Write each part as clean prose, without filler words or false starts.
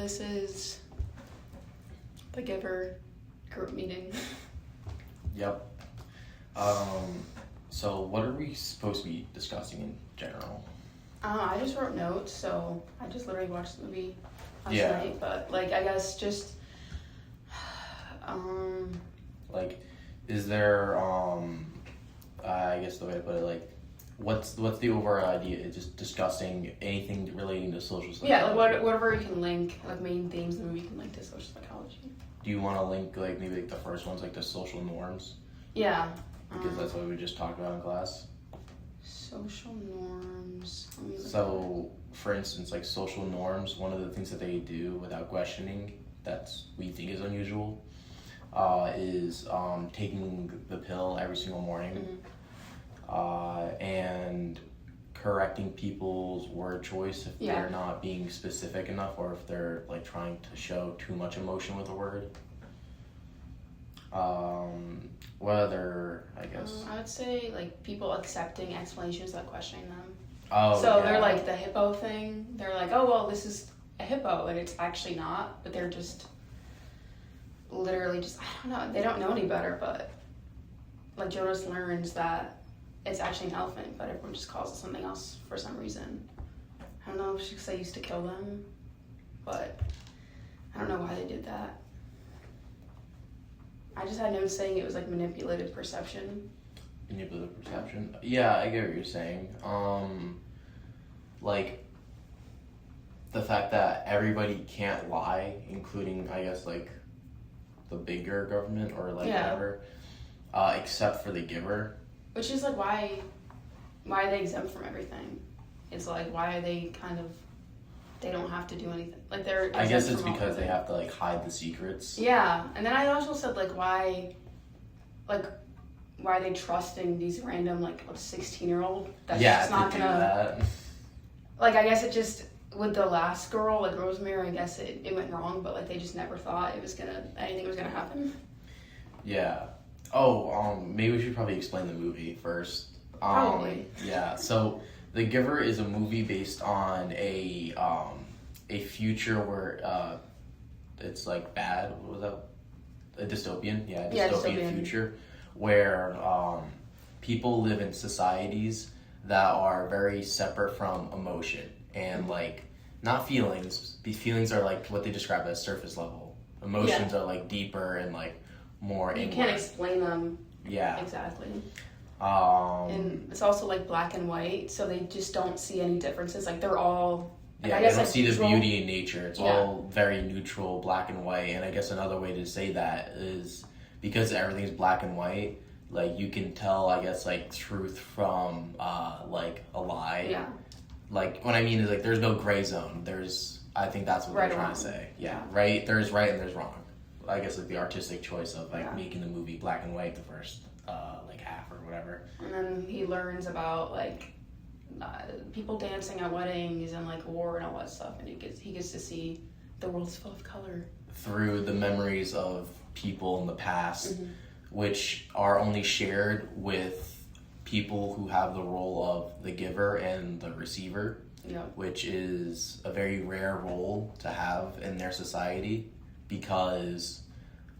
this is the Giver group meeting. Yep. So what are we supposed to be discussing in general? I just wrote notes, so I just literally watched the movie last Yeah. night. But like, I guess just Like, is there I guess the way to put it, like, what's the overall idea? It's just discussing anything relating to social psychology. yeah, like whatever you can link, like main themes in the movie can link to social psychology. Do you want to link like maybe like the first one's like the social norms? Yeah. Because that's what we just talked about in class. Social norms. Let me look So, for instance, like social norms, one of the things that they do without questioning we think is unusual, is taking the pill every single morning, and correcting people's word choice if Yeah. they're not being specific enough or if they're like trying to show too much emotion with a word. What other, I guess? I would say like people accepting explanations without questioning them. Oh, So yeah. they're like the hippo thing. They're like, oh well, this is a hippo, and it's actually not. But they're just literally just I don't know. They don't know any better. But like Jonas learns that it's actually an elephant, but everyone just calls it something else for some reason. I don't know if it's because they used to kill them, but I don't know why they did that. I just had notes saying it was like manipulative perception. Manipulative perception. Yeah, I get what you're saying. Like the fact that everybody can't lie, including I guess like the bigger government or like Yeah. whatever, except for the giver. Which is like why are they exempt from everything? It's like why are they they don't have to do anything. Like they're I guess exempt it's from all because they of it. have to like hide the secrets. Yeah. And then I also said like why are they trusting these random like 16-year-old that's Yeah, just not to do gonna that. like I guess it just with the last girl, like Rosemary, I guess it went wrong, but like they just never thought anything was gonna happen. Yeah. Oh, maybe we should probably explain the movie first. Probably. Yeah. So, The Giver is a movie based on a future where it's like bad. What was that? A dystopian. Yeah, dystopian future where people live in societies that are very separate from emotion and like not feelings. These feelings are like what they describe as surface level. Emotions are like deeper and like more You inward. can't explain them Yeah. exactly. And it's also like black and white, so they just don't see any differences. Like they're all yeah, I they guess, don't like, see the neutral. beauty in nature. It's all very neutral, black and white. And I guess another way to say that is because everything's black and white, like you can tell, I guess, like truth from like a lie. Yeah. Like what I mean is like there's no gray zone. I think that's what Right they're or trying to wrong. say. Yeah, right. There's right and there's wrong. I guess like the artistic choice of like Yeah. making the movie black and white the first like half or whatever. And then he learns about like people dancing at weddings and like war and all that stuff, and he gets to see the world's full of color Through the memories of people in the past, which are only shared with people who have the role of the giver and the receiver, which is a very rare role to have in their society because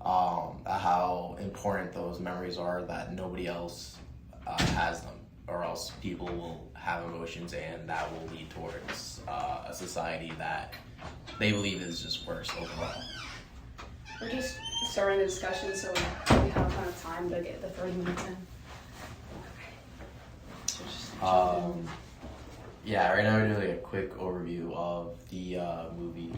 how important those memories are that nobody else has them, or else people will have emotions and that will lead towards a society that they believe is just worse overall. We're just starting the discussion, so we have kind of time to get the 30 minutes in. So just jump in. Yeah, right now we're doing a quick overview of the movie.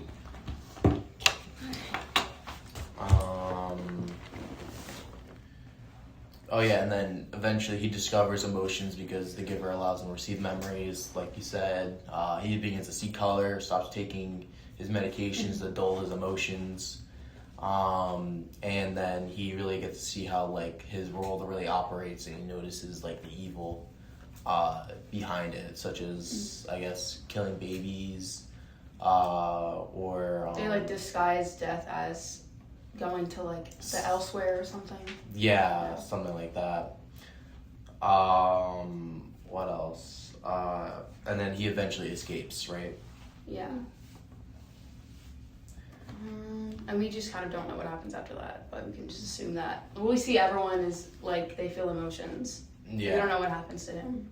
Oh yeah, and then eventually he discovers emotions because the giver allows him to receive memories, like you said. He begins to see color, stops taking his medications to dull his emotions. And then he really gets to see how like his world really operates, and he notices like the evil behind it, such as I guess killing babies, or They like disguise death as going to like the elsewhere or something. yeah, something like that. What else? And then he eventually escapes, right? Yeah. And we just kind of don't know what happens after that, but we can just assume that. We see everyone is like they feel emotions. Yeah. We don't know what happens to him.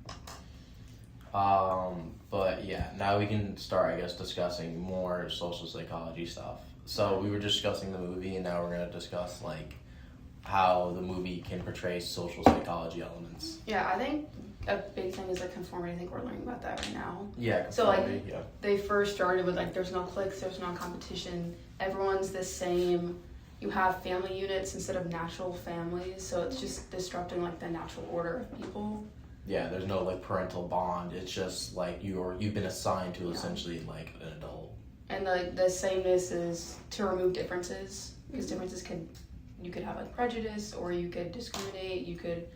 But yeah, now we can start, I guess, discussing more social psychology stuff. So we were discussing the movie, and now we're gonna discuss like how the movie can portray social psychology elements. Yeah, I think a big thing is like conformity. I think we're learning about that right now. Yeah. So like yeah. they first started with like there's no cliques, there's no competition, everyone's the same. You have family units instead of natural families, so it's just disrupting like the natural order of people. Yeah, there's no like parental bond. It's just like you've been assigned to essentially like an adult. And the sameness is to remove differences, because differences you could have like prejudice, or you could discriminate, you could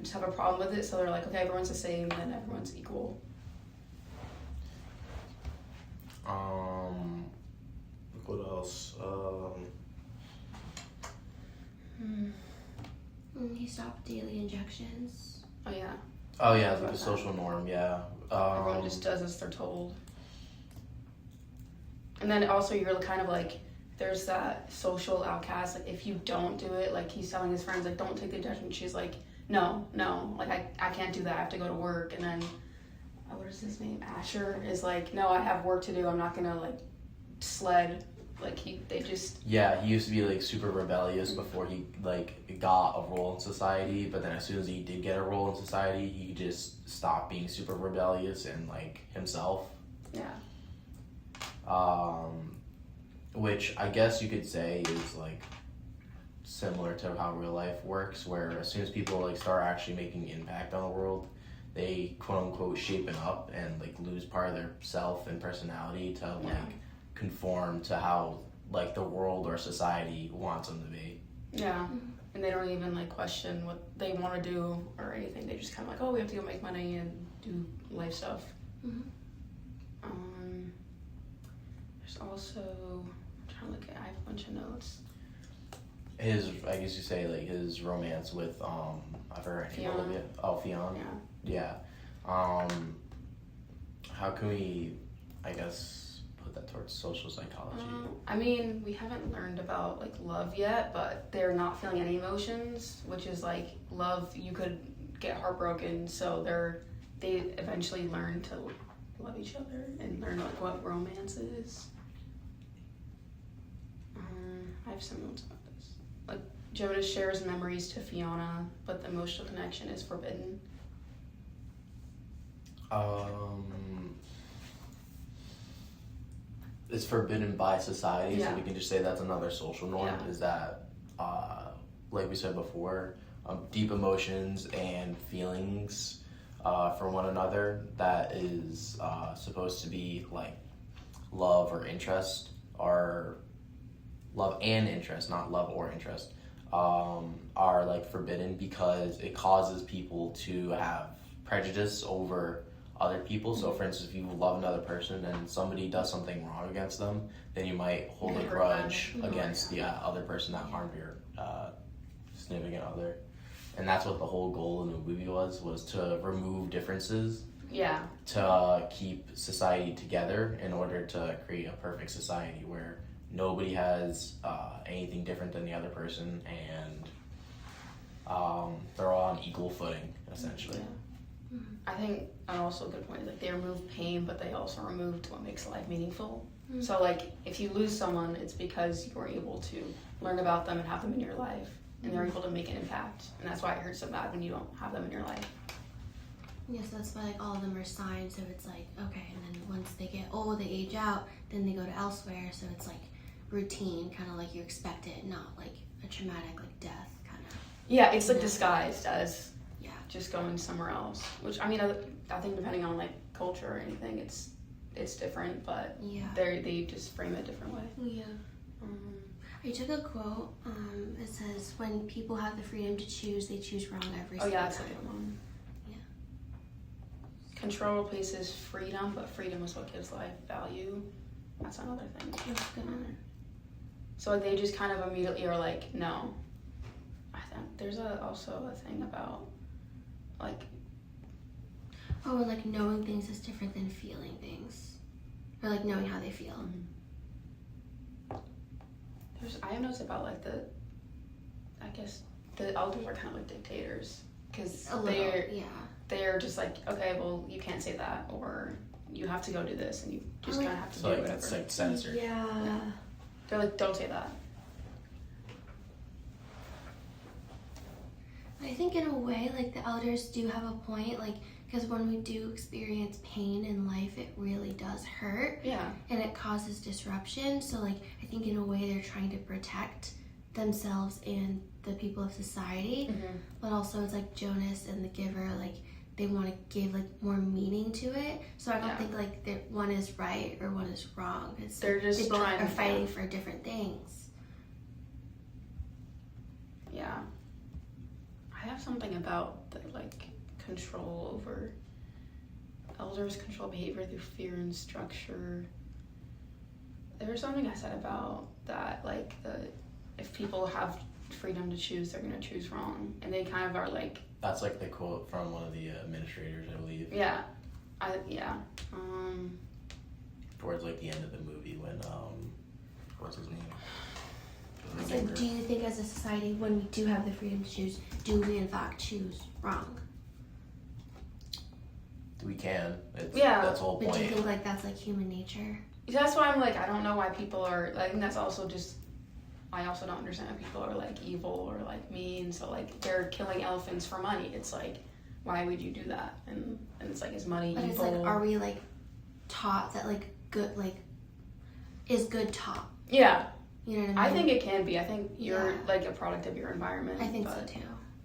just have a problem with it. So they're like, okay, everyone's the same, then everyone's equal. What else? He stopped daily injections. Oh yeah. Oh yeah, it's like a social norm. Yeah. Everyone just does as they're told. And then also you're kind of like, there's that social outcast. Like if you don't do it, like he's telling his friends, like don't take the injection. She's like, no, like I can't do that. I have to go to work. And then, what is his name? Asher is like, no, I have work to do. I'm not gonna like sled. Like they just. Yeah, he used to be like super rebellious before he like got a role in society. But then as soon as he did get a role in society, he just stopped being super rebellious and like himself. Yeah. Which I guess you could say is like similar to how real life works, where as soon as people like start actually making an impact on the world, they quote unquote shapen up and like lose part of their self and personality to like conform to how like the world or society wants them to be. Yeah. And they don't even like question what they want to do or anything. They just kind of like, oh, we have to go make money and do life stuff. Mm-hmm. There's also, I'm trying to look at, I have a bunch of notes. His, I guess you say like his romance with I forgot her name. Fiona. Oh, Fiona. Yeah. How can we, I guess, put that towards social psychology? I mean, we haven't learned about like love yet, but they're not feeling any emotions, which is like love. You could get heartbroken, so they eventually learn to love each other and learn like what romance is. I have some notes about this. Like Jonas shares memories to Fiona, but the emotional connection is forbidden. It's forbidden by society, Yeah. so we can just say that's another social norm. Yeah. Is that, like we said before, deep emotions and feelings for one another that is supposed to be like love or interest, or love and interest, not love or interest, are like forbidden because it causes people to have prejudice over other people. So for instance, if you love another person and somebody does something wrong against them, then you might hold a grudge against the other person that harmed your significant other. And that's what the whole goal in the movie was to remove differences. Yeah. To keep society together in order to create a perfect society where nobody has anything different than the other person, and they're all on equal footing, essentially. Yeah. I think also a good point is like they remove pain, but they also removed what makes life meaningful. So like if you lose someone, it's because you were able to learn about them and have them in your life, and they're able to make an impact, and that's why it hurts so bad when you don't have them in your life. Yeah, so that's why like all of them are signed, so it's like, okay, and then once they get old, they age out, then they go to elsewhere, so it's like routine, kind of like you expect it, not like a traumatic like death kind of. Yeah, it's like disguised as Yeah. just going somewhere else, which I mean I think depending on like culture or anything, it's different, but Yeah. they just frame it a different way. Yeah. I took a quote. It says, "When people have the freedom to choose, they choose wrong every Oh single yeah, that's a time." good one. Yeah. Control replaces freedom, but freedom is what gives life value. That's another thing. That's a good one. So they just kind of immediately are like, no. I think there's also a thing about like, Oh, and like knowing things is different than feeling things, or like knowing how they feel. I have noticed about like I guess the elders are kind of like dictators because they're just like, okay, well, you can't say that, or you have to go do this, and you just kind of have to do whatever. It's like censored. Yeah. They're like, don't say that. I think in a way, like, the elders do have a point, like, because when we do experience pain in life, it really does hurt. Yeah. And it causes disruption. So, like, I think in a way they're trying to protect themselves and the people of society. Mm-hmm. But also, it's like Jonas and the Giver, like, they want to give, like, more meaning to it. So I don't think, like, that one is right or one is wrong. It's, they're just they both trying are fighting for different things. Yeah. I have something about the, like, control over elders control behavior through fear and structure. There was something I said about that, like, if people have freedom to choose, they're gonna choose wrong, and they kind of are like. That's like the quote from one of the administrators, I believe. Yeah, Towards like the end of the movie when what's his name? It's like, do you think as a society, when we do have the freedom to choose, do we in fact choose wrong? We can. Yeah. That's the whole But point. do you think like that's like human nature? That's why I'm like, I don't know why people are like, and that's also just, I also don't understand why people are like evil or like mean. So like they're killing elephants for money. It's like, why would you do that? And it's like, is money but evil? It's like, are we like taught that like good, like, is good taught? Yeah. You know what I mean? I think it can be. I think you're like a product of your environment. I think so too.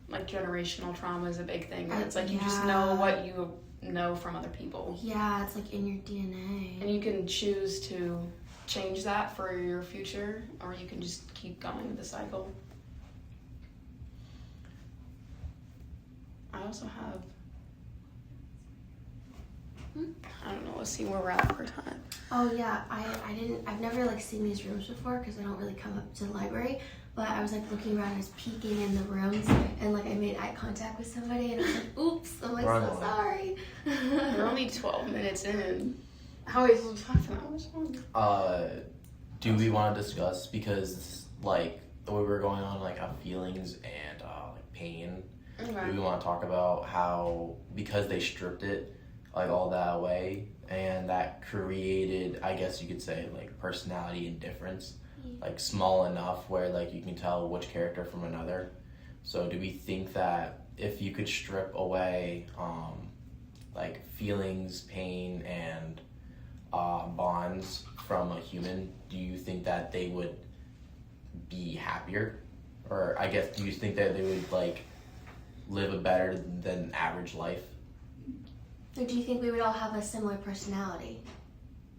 Like generational trauma is a big thing. And it's like you just know what you know from other people. Yeah, it's like in your DNA. And you can choose to change that for your future, or you can just keep going with the cycle. I also have. I don't know. Let's see where we're at for time. Oh yeah, I've never like seen these rooms before because I don't really come up to the library. But I was like looking around, I was peeking in the rooms, and like I made eye contact with somebody, and I was like, "Oops!" I'm like, Run so away. sorry. We're only 12 minutes in. How is it half an hour? Do we want to discuss, because like the way we're going on, like feelings and like pain? Okay. Do we want to talk about how, because they stripped it like all that away, and that created, I guess you could say, like personality indifference, like small enough where like you can tell which character from another. So do we think that if you could strip away like feelings, pain, and bonds from a human, do you think that they would be happier? Or I guess, do you think that they would like live a better than average life? Or do you think we would all have a similar personality?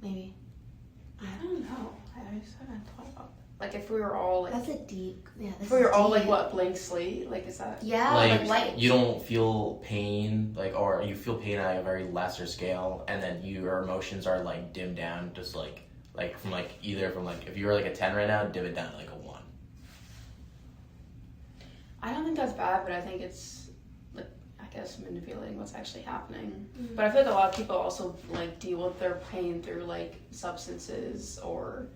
Maybe. I don't know. I just haven't thought about that. Like if we were all like. That's a deep. Yeah. If we were all like what, blank slate? Like is that? Yeah, Like light. you don't feel pain, like, or you feel pain at a very lesser scale, and then your emotions are like dimmed down, just like from like either from like if you were like a 10 right now, dim it down to like a 1. I don't think that's bad, but I think it's like I guess manipulating what's actually happening. Mm-hmm. But I feel like a lot of people also like deal with their pain through like substances or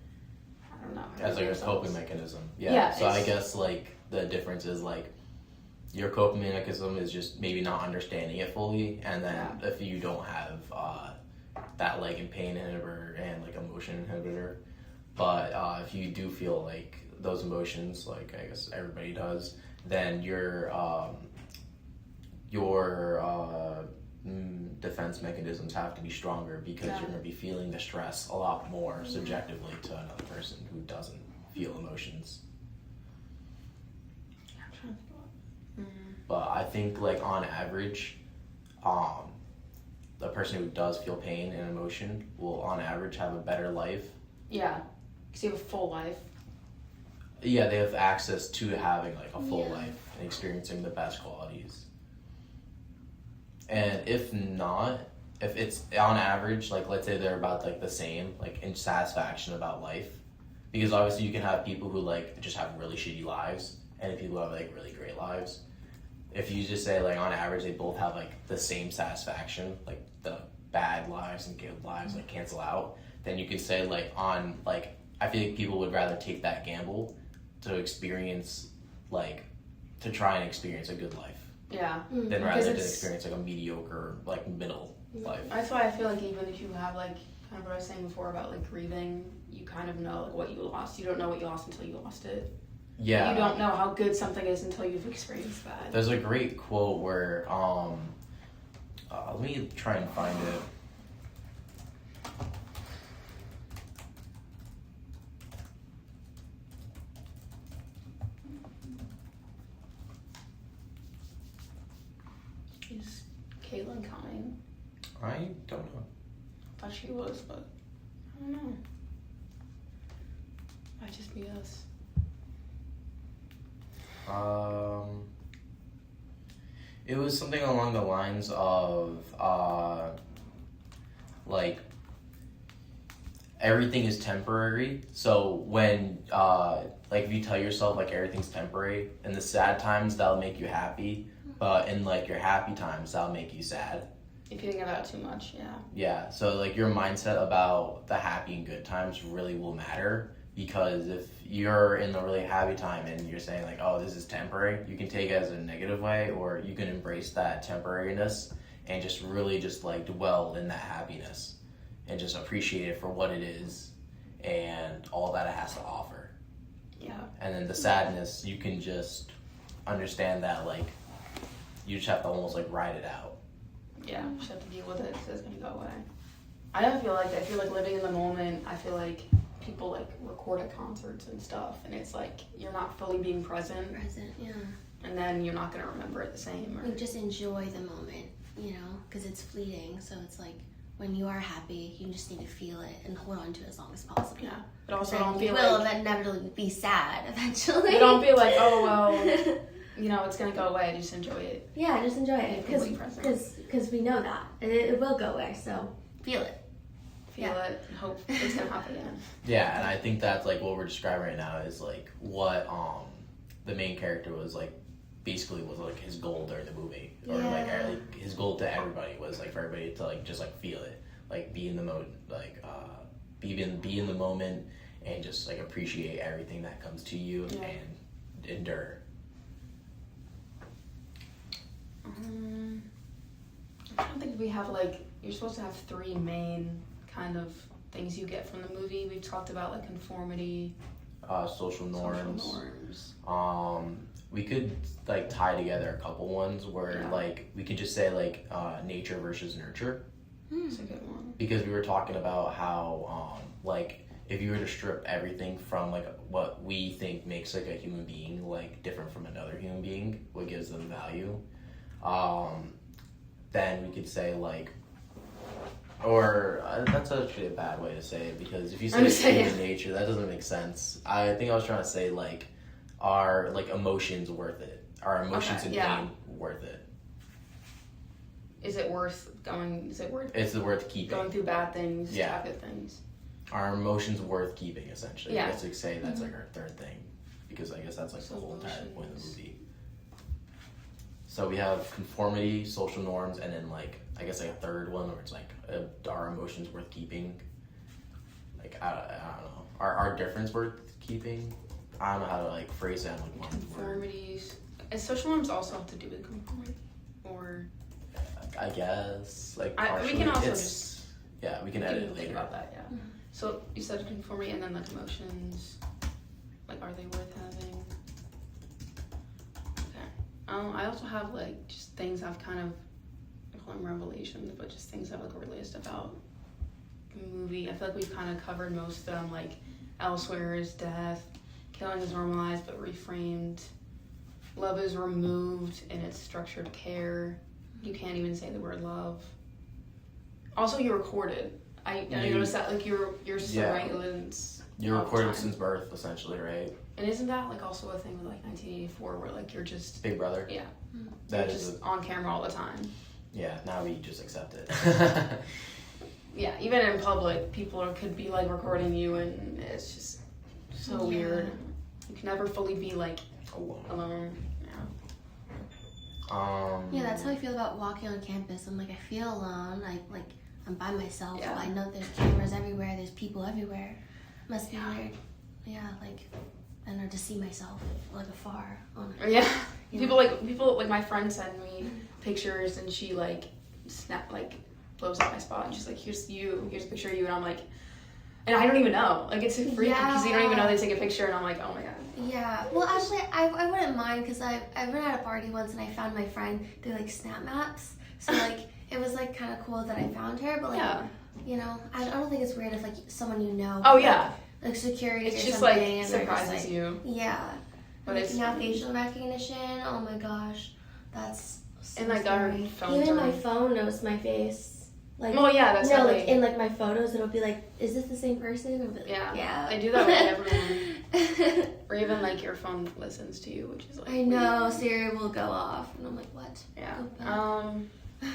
I don't know. As like a coping mechanism. Yeah. So I guess like the difference is like your coping mechanism is just maybe not understanding it fully, and then if you don't have that like in pain inhibitor and like emotion inhibitor, but if you do feel like those emotions, like I guess everybody does, then your defense mechanisms have to be stronger, because you're going to be feeling the stress a lot more subjectively to another person who doesn't feel emotions. But I think like on average, the person who does feel pain and emotion will on average have a better life. Yeah, because you have a full life. Yeah, they have access to having like a full life and experiencing the best qualities. And if not, if it's on average, like let's say they're about like the same, like in satisfaction about life, because obviously you can have people who like just have really shitty lives and people who have like really great lives. If you just say like on average they both have like the same satisfaction, like the bad lives and good lives like cancel out, then you could say like on like I feel like people would rather take that gamble to experience, like, to try and experience a good life Yeah. than rather than experience like a mediocre, like, middle life. That's why I feel like even if you have like kind of what I was saying before about like grieving, you kind of know like what you lost. You don't know what you lost until you lost it. Yeah. You don't know how good something is until you've experienced that. There's a great quote where, let me try and find it. Is Caitlin coming? I don't know. I thought she was, but I don't know. Might just be us. It was something along the lines of, like, everything is temporary. So when, like, if you tell yourself, like, everything's temporary, in the sad times, that'll make you happy. But in, like, your happy times, that'll make you sad. If you think about it too much, yeah. Yeah, so, like, your mindset about the happy and good times really will matter. Because if you're in the really happy time and you're saying like, oh, this is temporary, you can take it as a negative way, or you can embrace that temporariness and just really just like dwell in that happiness and just appreciate it for what it is and all that it has to offer. Yeah. And then the sadness, you can just understand that like you just have to almost like ride it out. Yeah, you just have to deal with it because it's gonna go away. I don't feel like that. I feel like living in the moment. I feel like people like record at concerts and stuff, and it's like you're not fully being present, Yeah. and then you're not gonna remember it the same. Or You just enjoy the moment, you know, because it's fleeting. So it's like when you are happy, you just need to feel it and hold on to it as long as possible. yeah, but also Then don't be you will like inevitably be sad eventually. you don't be like, oh well, you know, it's gonna go away. Just enjoy it. Yeah, just enjoy Be it fully present. because we know that it will go away. So feel it. Feel it and hope it's gonna happen again. Yeah, and I think that's like what we're describing right now is like what the main character was like basically was like his goal during the movie, or like, Yeah. like his goal to everybody was like for everybody to like just like feel it, like be in the mode, like be in the moment and just like appreciate everything that comes to you and endure. I don't think we have like you're supposed to have three main kind of things you get from the movie. We've talked about like conformity, Social norms. social norms. We could like tie together a couple ones where like we could just say like nature versus nurture, That's a good one. because we were talking about how like if you were to strip everything from like what we think makes like a human being like different from another human being, what gives them value, then we could say like, or that's actually a bad way to say it, because if you say it's human nature, that doesn't make sense. I think I was trying to say like, are like emotions worth it? Are emotions and pain worth it? Is it worth going? Is it worth It's worth keeping. going through bad things to Yeah. have good things? Are emotions worth keeping? Essentially, Yeah. I guess we could say that's like our third thing, because I guess that's like the whole entire point of the Emotions. movie. So we have conformity, social norms, and then like I guess like a third one where it's like are emotions worth keeping? Like I don't know. Are our difference worth keeping? I don't know how to like phrase that in like one word. Conformities. And social norms also have to do with conformity, or I guess like we partially. can also It's, yeah, we can we edit can it think later. about that. Yeah. So you said conformity, and then like emotions. Like, are they worth having? Okay. I also have like just things I've kind of, I call them revelations, but just things I've like realized about the movie. I feel like we've kind of covered most of them. Like, Elsewhere is death, killing is normalized but reframed, love is removed in its structured care. You can't even say the word love. Also, you're recorded. I noticed that like your surveillance. You're all the recorded time. since birth, essentially, right? And isn't that like also a thing with like 1984 where like you're just Big Brother. yeah That you're is just on camera all the time. Yeah, now we just accept it. Yeah, even in public, people could be like recording you, and it's just so weird. You can never fully be like alone. Yeah, that's how I feel about walking on campus. I'm like, I feel alone. Like I'm by myself. Yeah. I know there's cameras everywhere. There's people everywhere. Must be weird. Yeah, like, I don't know, to see myself like afar on it. Yeah. You People know? like my friend send me pictures and she like blows up my spot and she's like, here's a picture of you, and I'm like, and I don't even know. Like, it's so freaky because you don't even know they take a picture, and I'm like, oh my god. Yeah. Well, actually, I wouldn't mind because I've been at a party once and I found my friend through like Snap Maps. So like it was like kind of cool that I found her, but like you know, I don't think it's weird if like someone you know. Oh yeah. Like security It's or just something, like and they're just, surprises like, you. Yeah. But Like it's now funny. facial recognition. Oh my gosh, that's so And like our scary. phones Even are. my phone knows my face. Like, Oh yeah, that's no, how like they. in like my photos, it'll be like, is this the same person? I'll be like, Yeah. yeah. They do that with everyone. Or even like your phone listens to you, which is like. I know, Siri will go off, and I'm like, what? Yeah. Go back.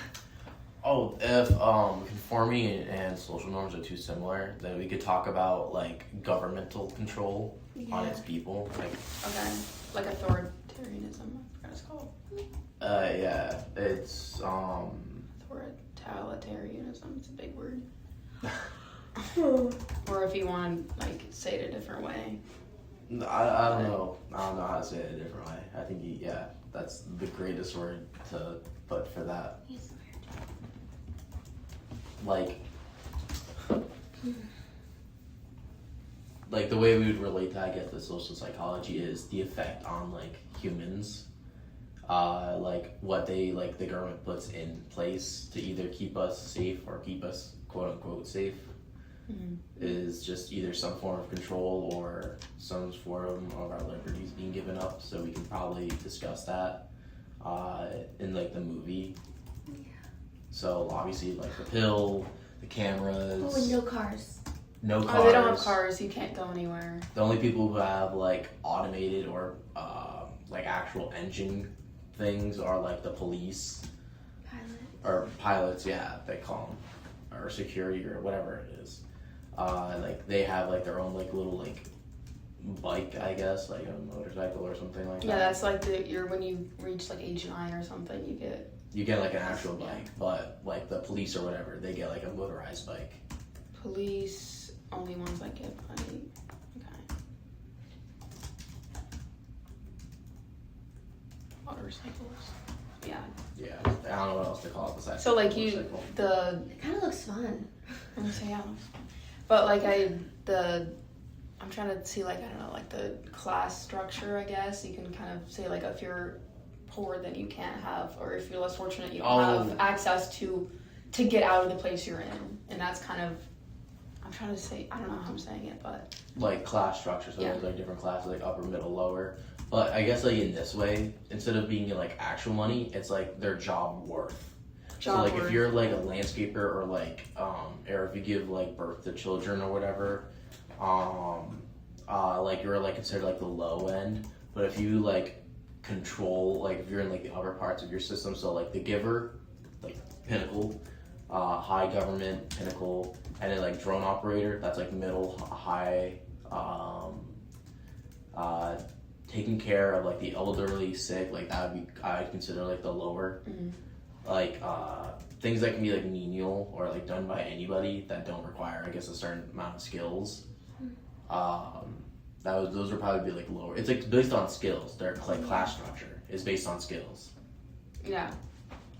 Oh, if conforming and social norms are too similar, then we could talk about like governmental control on its people. Like, Okay. Like authoritarianism. I forgot what it's called. yeah, it's Totalitarianism. It's a big word. Or if you want to like say it a different way. I don't know. I don't know how to say it a different way. I think yeah, that's the greatest word to put for that. He's Like the way we would relate to, I guess, the social psychology is the effect on like humans, like what they like the government puts in place to either keep us safe or keep us quote unquote safe, is just either some form of control or some form of our liberties being given up. So we can probably discuss that in like the movie. So obviously like the pill, the cameras. Oh, and no cars. No cars. Oh, they don't have cars. You can't go anywhere. The only people who have like automated or like actual engine things are like the police Pilot. or pilots. Yeah, they call them, or security or whatever it is. Like they have like their own like little like bike, I guess, like a motorcycle or something like Yeah, that. that's like when you reach like age 9 or something, You get like an actual bike, but like the police or whatever, they get like a motorized bike. police. Only ones that get bike. Okay. Motorcycles. Yeah. Yeah, I don't know what else to call it besides. So like motorcycle. It kind of looks fun. I'm gonna say yeah. But like I'm trying to see like I don't know like the class structure. I guess you can kind of say like if you're poor then you can't have, or if you're less fortunate you don't have access to get out of the place you're in, and that's kind of I'm trying to say I don't know how I'm saying it, but like class structure, so there's like different classes, like upper, middle, lower. But I guess like in this way, instead of being like actual money, it's like their job worth. So like if you're like a landscaper or like or if you give like birth to children or whatever, like you're like considered like the low end. But if you like control, like if you're in like the upper parts of your system, so like the giver, like pinnacle, high government, pinnacle, and then like drone operator, that's like middle, high, taking care of like the elderly, sick, like that would be I'd consider like the lower. Like things that can be like menial or like done by anybody that don't require I guess a certain amount of skills. Those would probably be like lower. It's like based on skills. Their like class structure is based on skills. yeah.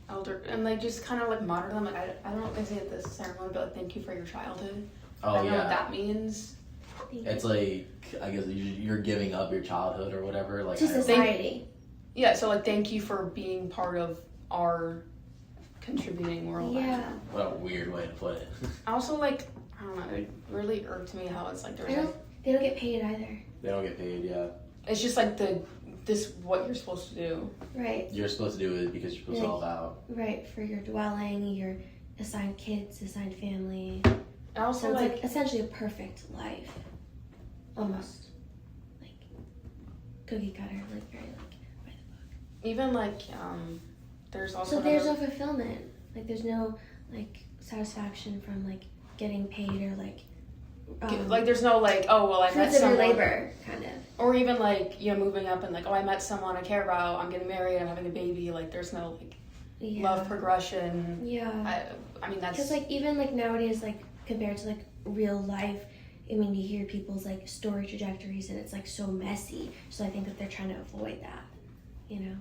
Elder and like just kind of like monitor them. Like I don't know if they say at this ceremony, but like thank you for your childhood. Oh I don't know yeah. what that means. It's like I guess you're giving up your childhood or whatever. Like To society. Yeah, so like thank you for being part of our contributing world. Yeah. What a weird way to put it. I also like I don't know. It really irked me how it's like there's like They don't get paid either. They don't get paid. Yeah. it's just like this what you're supposed to do. Right. You're supposed to do it because you're supposed to help out. Right. For your dwelling, your assigned kids, assigned family. And also So it's like like essentially a perfect life. Almost. Like cookie cutter, like very like by the book. even like there's also So there's no another- fulfillment. Like there's no like satisfaction from like getting paid or like like there's no like oh well I met fruits of your someone labor kind of. or even like moving up and like oh I met someone I care about, I'm getting married, I'm having a baby, like there's no like love progression. Yeah. I mean that's Because like even like nowadays like compared to like real life, I mean, you hear people's like story trajectories, and it's like so messy. So I think that they're trying to avoid that, you know,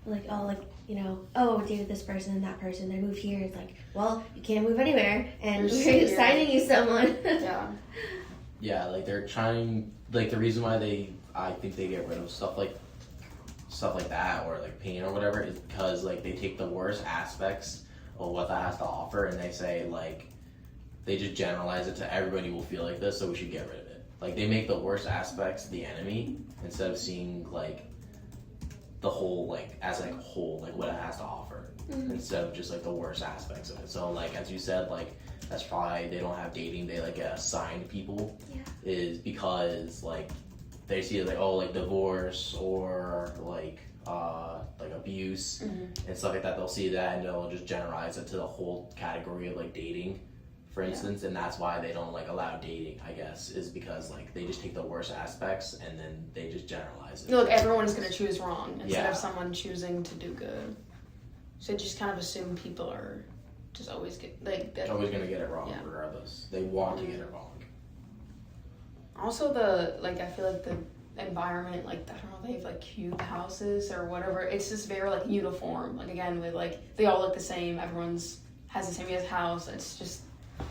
like dated this person and that person, they moved here. It's like, well, you can't move anywhere, and we're assigning you someone. Yeah. Yeah, like they're trying. Like the reason why I think they get rid of stuff like that, or like pain or whatever, is because like they take the worst aspects of what that has to offer, and they say like they just generalize it to everybody will feel like this, so we should get rid of it. Like they make the worst aspects the enemy instead of seeing like the whole like as like a whole, like what it has to offer, instead of just like the worst aspects of it. So like as you said, like that's probably they don't have dating, they like get assigned people. Yeah. Is because like they see it like, oh, like divorce or like abuse and stuff like that. They'll see that and they'll just generalize it to the whole category of like dating, for instance. And that's why they don't like allow dating, I guess, is because like they just take the worst aspects and then they just generalize it. No, like everyone is gonna choose wrong instead Yeah. of someone choosing to do good. So just kind of assume people are just always get like that. They're always gonna get it wrong, Yeah. regardless. They want to get it wrong. Also, I feel like the environment, like, I don't know, they have, like, cube houses or whatever. It's just very, like, uniform. Like, again, with, like, they all look the same. Everyone's has the same house. It's just,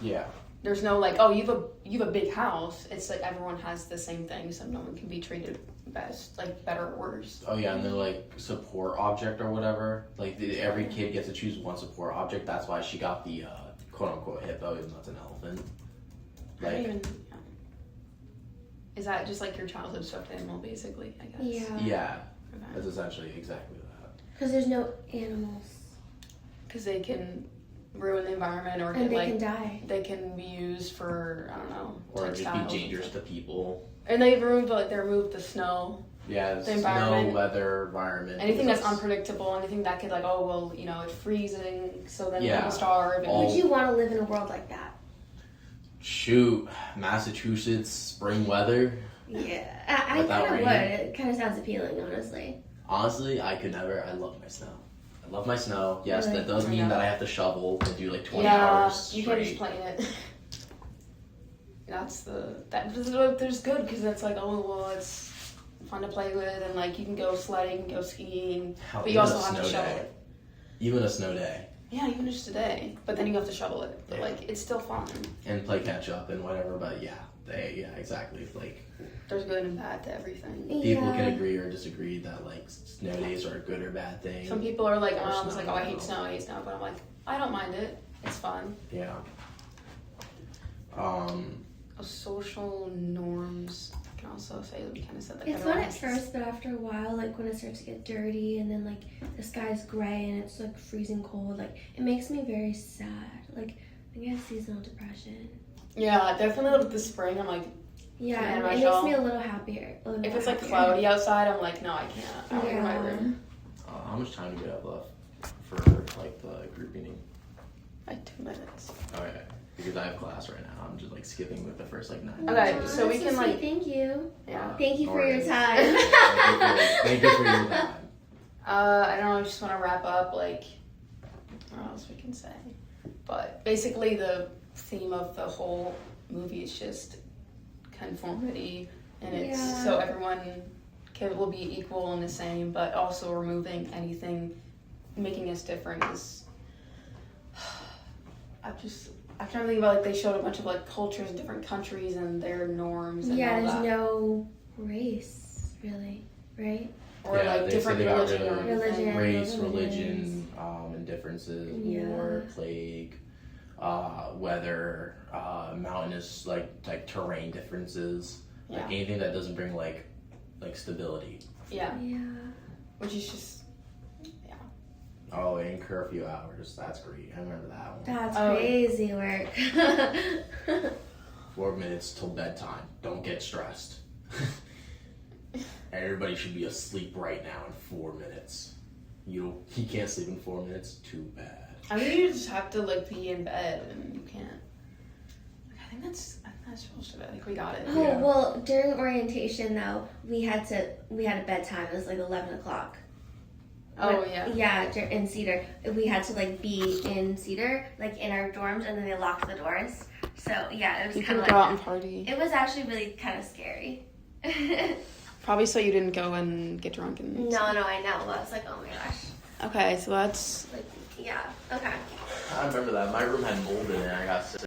Yeah. there's no, like, oh, you have a big house. It's, like, everyone has the same thing, so no one can be treated best, like, better or worse. Oh yeah, and they're like support object or whatever. Like every kid gets to choose one support object. That's why she got the quote unquote hippo, even though it's an elephant. I don't Like even, is that just, like, your childhood stuffed animal, basically, I guess? Yeah. yeah, Okay. that's essentially exactly that. Because there's no animals. Because they can ruin the environment or And get, they like, can die. they can be used for, I don't know, Or just textiles. be dangerous to people. And they removed the snow. Yeah, The snow, environment. weather, environment. Anything that's because unpredictable, anything that could, like, oh, well, you know, it's freezing, so then Yeah. people starve. And All- Would you want to live in a world like that? Shoot, Massachusetts spring weather. Yeah. I Without kind of would. rain. It kind of sounds appealing, honestly. Honestly, I could never. I love my snow. I love my snow. Yes, Really? that does I mean know. that I have to shovel and do like 20 yeah, hours you can't just straight. play it. There's good, because it's like, oh, well, it's fun to play with, and, like, you can go sledding, go skiing, Hell, but you even also a have to snow shovel day. it. Even a snow day. Yeah, even just today. But then you have to shovel it. But, Yeah. like, it's still fun. And play catch up and whatever, but yeah, exactly. Like There's good and bad to everything. people Yeah. can agree or disagree that like snow days are a good or bad thing. Some people are like, Or I was snow, like, oh, I hate no. snow, but I'm like, I don't mind it. It's fun. Yeah. Social norms. I can also say that we kind of said like It's everyone fun at has first, but after a while, like when it starts to get dirty and then like the sky's gray and it's like freezing cold, like it makes me very sad. Like I get seasonal depression. Yeah, definitely with the spring. I'm like, Yeah, Yeah, and my it makes shawl. me a little happier. if it's like cloudy outside, I'm like, no, I can't. I don't in my Yeah. room. How much time do you have left for like the group meeting? Like 2 minutes. Okay, because I have class right now. I'm just like skipping with the first like 9 Okay, minutes. so we that's can, sweet. like- Thank you. Yeah. Thank you for your Alright. time. Thank you for your time. I don't know. I just want to wrap up. Like, what else we can say? But basically, the theme of the whole movie is just conformity, and it's Yeah. so everyone will be equal and the same, but also removing anything making us different is. I'm trying to think about, like, they showed a bunch of like cultures in different countries and their norms and Yeah, all there's that. no race, really, right? Or Yeah, like they different said they got religion rid or of anything. Religion. Race, religions. religion, and differences, Yeah. war, plague, weather, mountainous like terrain differences, like Yeah. anything that doesn't bring like stability. Yeah, Yeah. which is just Oh, and curfew hours. That's great. I remember that one. That's Oh. crazy work. 4 minutes till bedtime. Don't get stressed. Everybody should be asleep right now in 4 minutes. You can't sleep in 4 minutes. Too bad. I think you just have to like be in bed and you can't. I think that's supposed to be. I think we got it. Oh, Yeah. well, during orientation though, we had a bedtime. It was like 11 o'clock. Oh yeah. Yeah, in Cedar. We had to like be in Cedar, like in our dorms, and then they locked the doors. So yeah, it was You kind can of go like out and party. it was actually really kind of scary. Probably so you didn't go and get drunk and. No, I know. I was like, oh my gosh. Okay, so that's. Like, yeah. Okay. I remember that. My room had mold in it. I got sick.